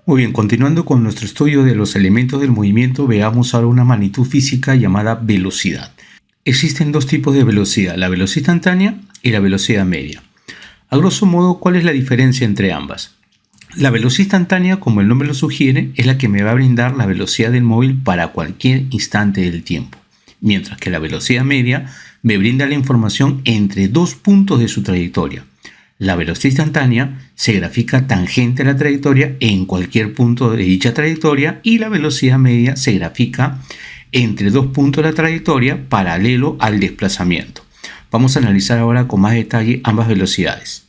Muy bien, continuando con nuestro estudio de los elementos del movimiento, veamos ahora una magnitud física llamada velocidad. Existen dos tipos de velocidad, la velocidad instantánea y la velocidad media. A grosso modo, ¿cuál es la diferencia entre ambas? La velocidad instantánea, como el nombre lo sugiere, es la que me va a brindar la velocidad del móvil para cualquier instante del tiempo, mientras que la velocidad media me brinda la información entre dos puntos de su trayectoria. La velocidad instantánea se grafica tangente a la trayectoria en cualquier punto de dicha trayectoria y la velocidad media se grafica entre dos puntos de la trayectoria paralelo al desplazamiento. Vamos a analizar ahora con más detalle ambas velocidades.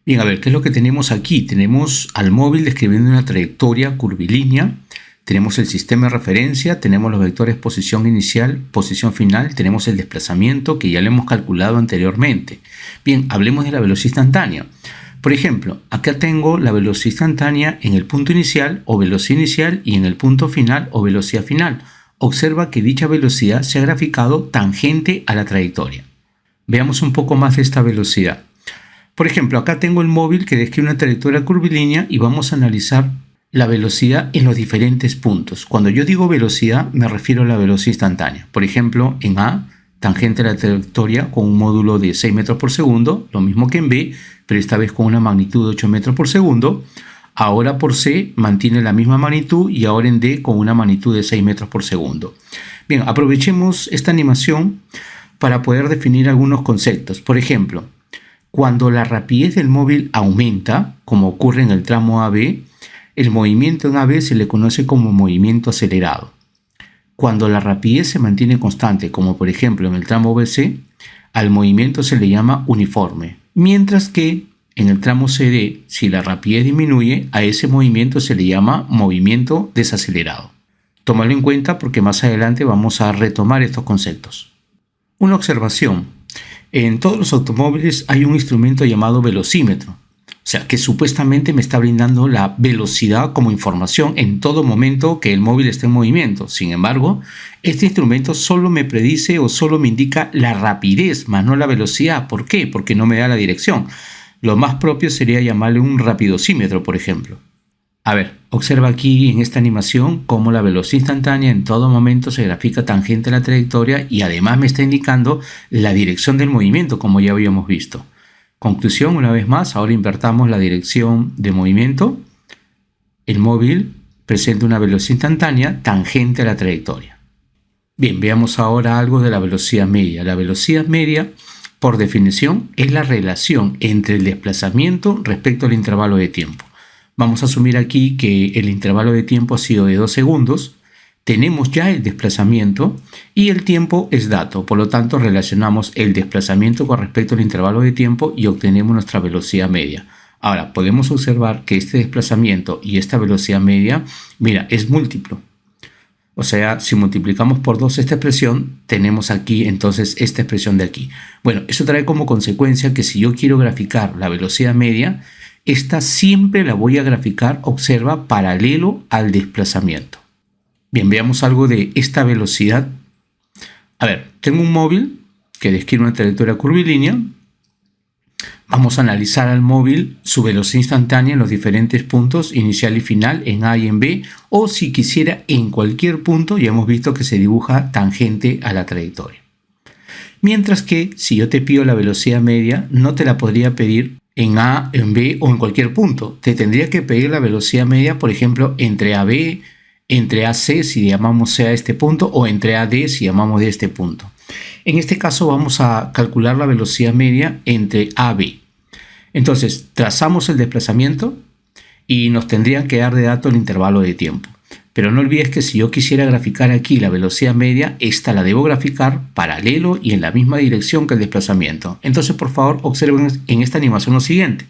Bien, a ver, ¿qué es lo que tenemos aquí? Tenemos al móvil describiendo una trayectoria curvilínea, tenemos el sistema de referencia, tenemos los vectores posición inicial, posición final, tenemos el desplazamiento que ya lo hemos calculado anteriormente. Bien, hablemos de la velocidad instantánea. Por ejemplo, acá tengo la velocidad instantánea en el punto inicial o velocidad inicial y en el punto final o velocidad final. Observa que dicha velocidad se ha graficado tangente a la trayectoria. Veamos un poco más de esta velocidad. Por ejemplo, acá tengo el móvil que describe una trayectoria curvilínea y vamos a analizar la velocidad en los diferentes puntos. Cuando yo digo velocidad, me refiero a la velocidad instantánea. Por ejemplo, en A, tangente a la trayectoria con un módulo de 6 metros por segundo, lo mismo que en B, pero esta vez con una magnitud de 8 metros por segundo. Ahora por C mantiene la misma magnitud y ahora en D con una magnitud de 6 metros por segundo. Bien, aprovechemos esta animación para poder definir algunos conceptos. Por ejemplo, cuando la rapidez del móvil aumenta, como ocurre en el tramo AB, el movimiento en AB se le conoce como movimiento acelerado. Cuando la rapidez se mantiene constante, como por ejemplo en el tramo BC, al movimiento se le llama uniforme. Mientras que en el tramo CD, si la rapidez disminuye, a ese movimiento se le llama movimiento desacelerado. Tómalo en cuenta porque más adelante vamos a retomar estos conceptos. Una observación. En todos los automóviles hay un instrumento llamado velocímetro. O sea, que supuestamente me está brindando la velocidad como información en todo momento que el móvil esté en movimiento. Sin embargo, este instrumento solo me predice o solo me indica la rapidez, más no la velocidad. ¿Por qué? Porque no me da la dirección. Lo más propio sería llamarle un rapidosímetro, por ejemplo. A ver, observa aquí en esta animación cómo la velocidad instantánea en todo momento se grafica tangente a la trayectoria y además me está indicando la dirección del movimiento, como ya habíamos visto. Conclusión, una vez más, ahora invertamos la dirección de movimiento. El móvil presenta una velocidad instantánea tangente a la trayectoria. Bien, veamos ahora algo de la velocidad media. La velocidad media, por definición, es la relación entre el desplazamiento respecto al intervalo de tiempo. Vamos a asumir aquí que el intervalo de tiempo ha sido de 2 segundos. Tenemos ya el desplazamiento y el tiempo es dato, por lo tanto relacionamos el desplazamiento con respecto al intervalo de tiempo y obtenemos nuestra velocidad media. Ahora, podemos observar que este desplazamiento y esta velocidad media, mira, es múltiplo. O sea, si multiplicamos por 2 esta expresión, tenemos aquí entonces esta expresión de aquí. Bueno, eso trae como consecuencia que si yo quiero graficar la velocidad media, esta siempre la voy a graficar, observa, paralelo al desplazamiento. Bien, veamos algo de esta velocidad. A ver, tengo un móvil que describe una trayectoria curvilínea. Vamos a analizar al móvil su velocidad instantánea en los diferentes puntos, inicial y final, en A y en B, o si quisiera en cualquier punto, ya hemos visto que se dibuja tangente a la trayectoria. Mientras que si yo te pido la velocidad media, no te la podría pedir en A, en B o en cualquier punto. Te tendría que pedir la velocidad media, por ejemplo, entre AB, entre AC si llamamos C a este punto o entre AD si llamamos de este punto. En este caso vamos a calcular la velocidad media entre AB. Entonces trazamos el desplazamiento y nos tendrían que dar de dato el intervalo de tiempo. Pero no olvides que si yo quisiera graficar aquí la velocidad media, esta la debo graficar paralelo y en la misma dirección que el desplazamiento. Entonces por favor observen en esta animación lo siguiente.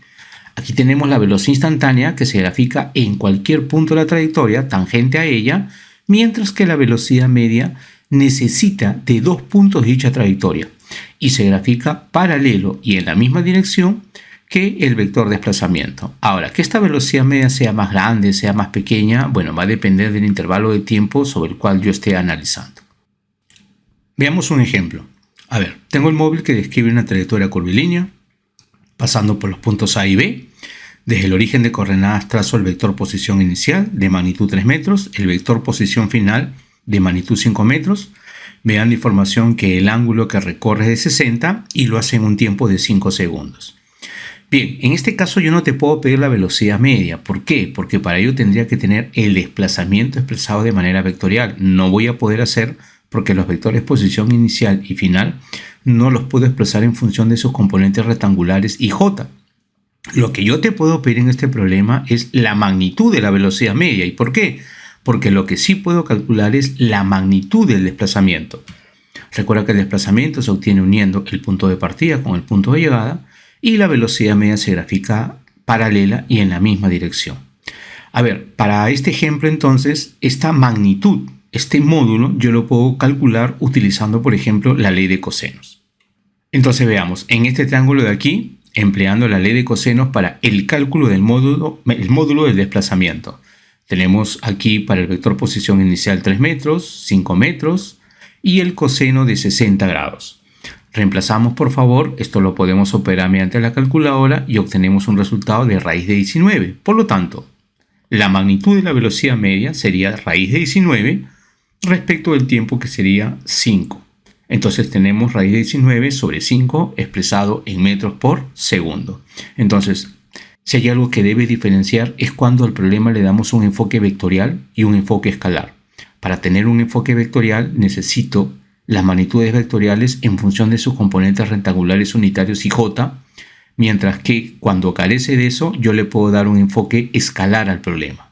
Aquí tenemos la velocidad instantánea que se grafica en cualquier punto de la trayectoria tangente a ella, mientras que la velocidad media necesita de 2 puntos de dicha trayectoria y se grafica paralelo y en la misma dirección que el vector desplazamiento. Ahora, que esta velocidad media sea más grande, sea más pequeña, bueno, va a depender del intervalo de tiempo sobre el cual yo esté analizando. Veamos un ejemplo. A ver, tengo el móvil que describe una trayectoria curvilínea, pasando por los puntos A y B. Desde el origen de coordenadas trazo el vector posición inicial de magnitud 3 metros, el vector posición final de magnitud 5 metros. Me dan la información que el ángulo que recorre es de 60 y lo hace en un tiempo de 5 segundos. Bien, en este caso yo no te puedo pedir la velocidad media. ¿Por qué? Porque para ello tendría que tener el desplazamiento expresado de manera vectorial. No voy a poder hacer porque los vectores posición inicial y final no los puedo expresar en función de sus componentes rectangulares y j. Lo que yo te puedo pedir en este problema es la magnitud de la velocidad media. ¿Y por qué? Porque lo que sí puedo calcular es la magnitud del desplazamiento. Recuerda que el desplazamiento se obtiene uniendo el punto de partida con el punto de llegada y la velocidad media se grafica paralela y en la misma dirección. A ver, para este ejemplo entonces, esta magnitud, este módulo, yo lo puedo calcular utilizando, por ejemplo, la ley de cosenos. Entonces veamos, en este triángulo de aquí, empleando la ley de cosenos para el cálculo del módulo del desplazamiento. Tenemos aquí para el vector posición inicial 3 metros, 5 metros y el coseno de 60 grados. Reemplazamos, por favor, esto lo podemos operar mediante la calculadora y obtenemos un resultado de raíz de 19. Por lo tanto, la magnitud de la velocidad media sería raíz de 19 respecto del tiempo que sería 5. Entonces tenemos raíz de 19 sobre 5 expresado en metros por segundo. Entonces, si hay algo que debe diferenciar es cuando al problema le damos un enfoque vectorial y un enfoque escalar. Para tener un enfoque vectorial necesito las magnitudes vectoriales en función de sus componentes rectangulares unitarios y j, mientras que cuando carece de eso yo le puedo dar un enfoque escalar al problema.